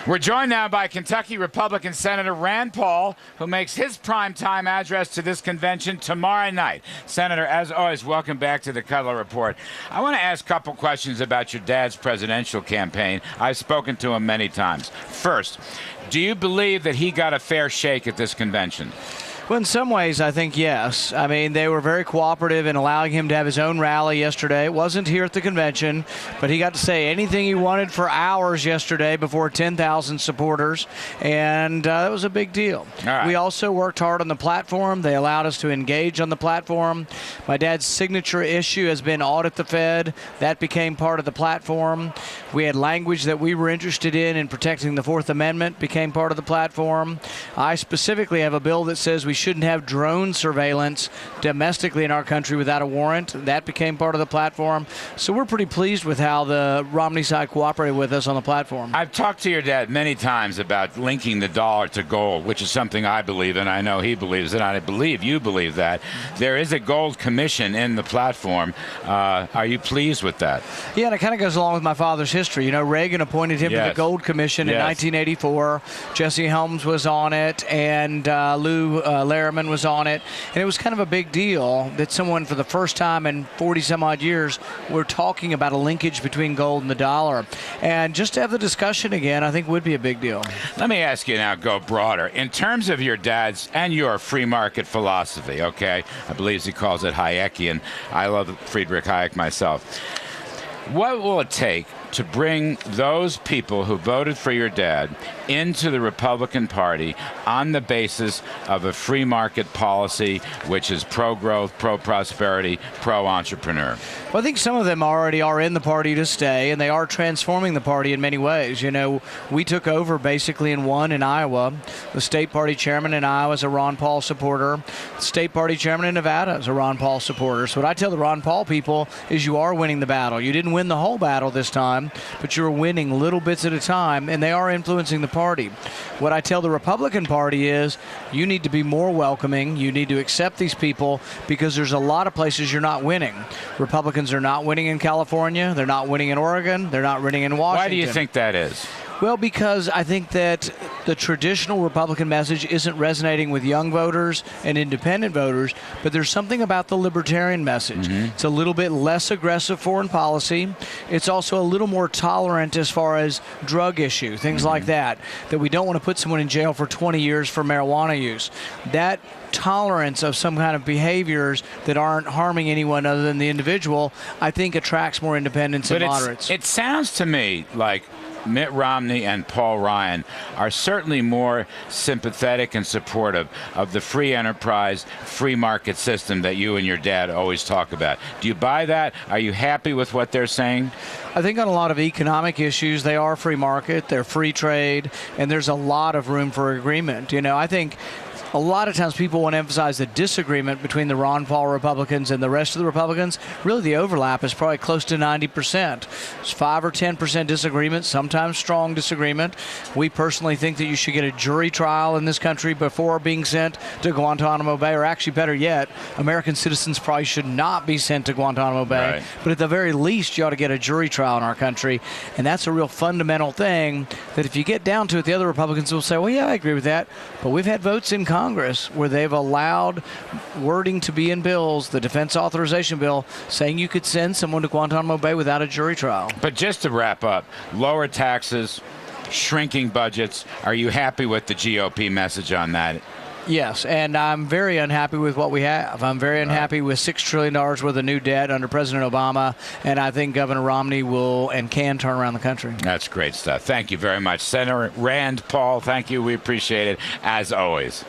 We're joined now by Kentucky Republican Senator Rand Paul, who makes his primetime address to this convention tomorrow night. Senator, as always, welcome back to the Kudlow Report. I want to ask a couple questions about your dad's presidential campaign. I've spoken to him many times. First, do you believe that he got a fair shake at this convention? Well, in some ways, I think yes. I mean, they were very cooperative in allowing him to have his own rally yesterday. It wasn't here at the convention, but he got to say anything he wanted for hours yesterday before 10,000 supporters, and that was a big deal. Right. We also worked hard on the platform. They allowed us to engage on the platform. My dad's signature issue has been audit the Fed. That became part of the platform. We had language that we were interested in protecting the Fourth Amendment, became part of the platform. I specifically have a bill that says we shouldn't have drone surveillance domestically in our country without a warrant. That became part of the platform. So we're pretty pleased with how the Romney side cooperated with us on the platform. I've talked to your dad many times about linking the dollar to gold, which is something I believe in. I know he believes it. I believe you believe that. There is a gold commission in the platform. Are you pleased with that? Yeah, and it kind of goes along with my father's history. You know, Reagan appointed him to the Gold Commission in 1984. Jesse Helms was on it, and Lou Larriman was on it, and it was kind of a big deal that someone for the first time in 40 some odd years were talking about a linkage between gold and the dollar, and just to have the discussion again I think would be a big deal. Let me ask you now, go broader in terms of your dad's and your free market philosophy. Okay, I believe he calls it Hayekian. I love Friedrich Hayek myself. What will it take to bring those people who voted for your dad into the Republican Party on the basis of a free market policy which is pro-growth, pro-prosperity, pro-entrepreneur? Well, I think some of them already are in the party to stay, and they are transforming the party in many ways. You know, we took over basically and won in Iowa. The state party chairman in Iowa is a Ron Paul supporter. The state party chairman in Nevada is a Ron Paul supporter. So what I tell the Ron Paul people is you are winning the battle. You didn't win the whole battle this time, but you're winning little bits at a time, and they are influencing the party. What I tell the Republican Party is you need to be more welcoming. You need to accept these people because there's a lot of places you're not winning. Republicans are not winning in California. They're not winning in Oregon. They're not winning in Washington. Why do you think that is? Well, because I think that the traditional Republican message isn't resonating with young voters and independent voters, but there's something about the libertarian message. It's a little bit less aggressive foreign policy. It's also a little more tolerant as far as drug issue, things like that we don't want to put someone in jail for 20 years for marijuana use. That tolerance of some kind of behaviors that aren't harming anyone other than the individual, I think attracts more independents and moderates. It sounds to me like Mitt Romney and Paul Ryan are certainly more sympathetic and supportive of the free enterprise, free market system that you and your dad always talk about. Do you buy that? Are you happy with what they're saying? I think on a lot of economic issues, they are free market, they're free trade, and there's a lot of room for agreement. You know, I think a lot of times people want to emphasize the disagreement between the Ron Paul Republicans and the rest of the Republicans. Really, the overlap is probably close to 90%. It's 5 or 10% disagreement, sometimes strong disagreement. We personally think that you should get a jury trial in this country before being sent to Guantanamo Bay, or actually better yet, American citizens probably should not be sent to Guantanamo Bay. Right. But at the very least, you ought to get a jury trial in our country, and that's a real fundamental thing that if you get down to it, the other Republicans will say, well, yeah, I agree with that, but we've had votes in Congress where they've allowed wording to be in bills, the defense authorization bill, saying you could send someone to Guantanamo Bay without a jury trial. But just to wrap up, lower taxes, shrinking budgets, are you happy with the GOP message on that? Yes, and I'm very unhappy with what we have. I'm very unhappy with $6 trillion worth of new debt under President Obama, and I think Governor Romney will and can turn around the country. That's great stuff. Thank you very much. Senator Rand Paul, thank you. We appreciate it, as always.